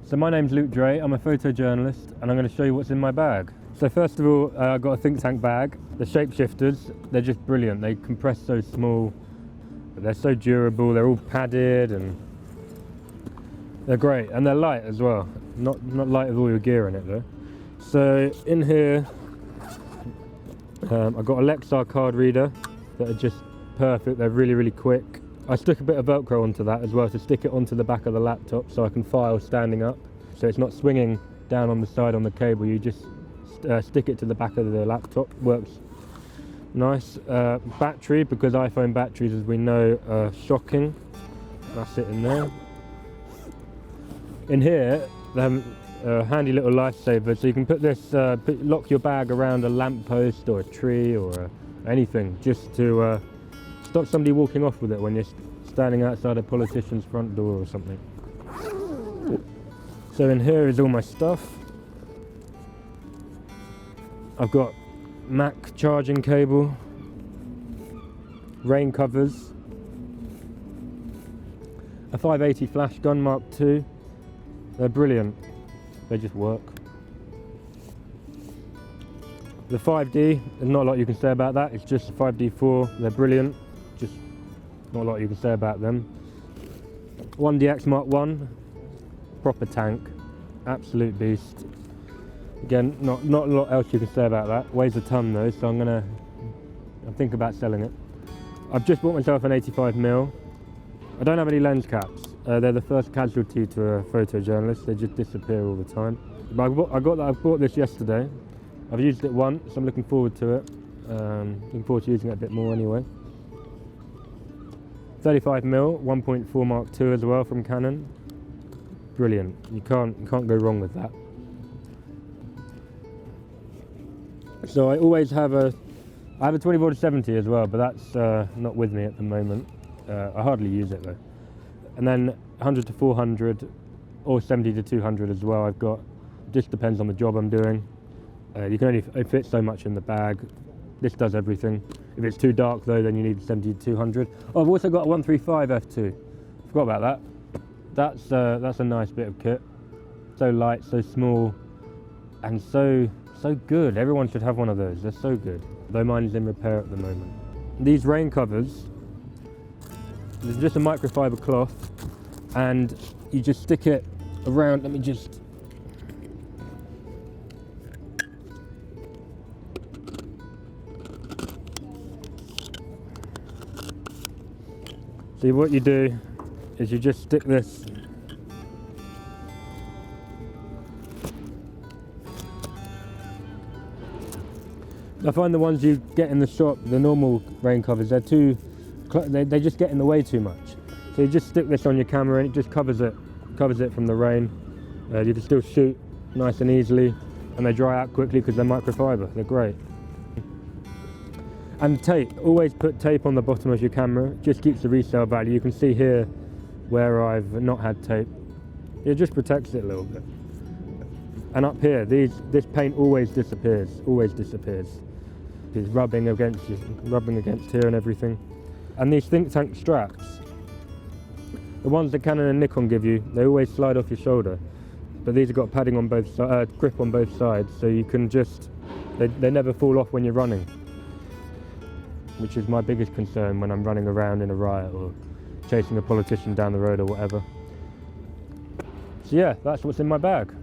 So my name's Dray, I'm a photojournalist and I'm going to show you what's in my bag. So first of all, I've got a think tank bag. The shapeshifters, they're just brilliant. They compress so small, but they're so durable, they're all padded and they're great. And they're light as well, not light with all your gear in it though. So in here, I've got a Lexar card reader that are just perfect, they're really quick. I stuck a bit of Velcro onto that as well to stick it onto the back of the laptop so I can file standing up. So it's not swinging down on the side on the cable, you just stick it to the back of the laptop. Works nice. Battery, because iPhone batteries, as we know, are shocking. That's it in there. In here, they have a handy little lifesaver, so you can put this, lock your bag around a lamppost or a tree or anything, just to stop somebody walking off with it when you're standing outside a politician's front door or something. So in here is all my stuff. I've got Mac charging cable, rain covers, a 580 flash gun Mark II. They're brilliant, they just work. The 5D, there's not a lot you can say about that, it's just a 5D4, they're brilliant, just not a lot you can say about them. 1DX Mark I, proper tank, absolute beast. Again, not a lot else you can say about that. Weighs a ton though, so I'm thinking about selling it. I've just bought myself an 85mm. I don't have any lens caps. They're the first casualty to a photojournalist. They just disappear all the time. But I bought this yesterday. I've used it once. I'm looking forward to it. Looking forward to using it a bit more anyway. 35mm, 1.4 Mark II as well from Canon. Brilliant. You can't go wrong with that. So I always have I have a 24-70 as well, but that's not with me at the moment. I hardly use it though. And then 100-400 or 70-200 as well. I've got, just depends on the job I'm doing. You can only fit so much in the bag. This does everything. If it's too dark though, then you need 70-200. Oh, I've also got a 135 f2. Forgot about that. That's a nice bit of kit. So light, so small, and so good. Everyone should have one of those. They're so good. Though mine is in repair at the moment. These rain covers, there's just a microfiber cloth, and you just stick it around. Let me just. See, what you do is you just stick this I find the ones you get in the shop, the normal rain covers, they just get in the way too much. So you just stick this on your camera and it just covers it from the rain. You can still shoot nice and easily, and they dry out quickly because they're microfiber. They're great. And tape, always put tape on the bottom of your camera. It just keeps the resale value. You can see here where I've not had tape. It just protects it a little bit. And up here, this paint always disappears. It's rubbing against here and everything. And these think tank straps, the ones that Canon and Nikon give you, they always slide off your shoulder. But these have got padding on both sides, grip on both sides, so you can just, they never fall off when you're running. Which is my biggest concern when I'm running around in a riot or chasing a politician down the road or whatever. So yeah, that's what's in my bag.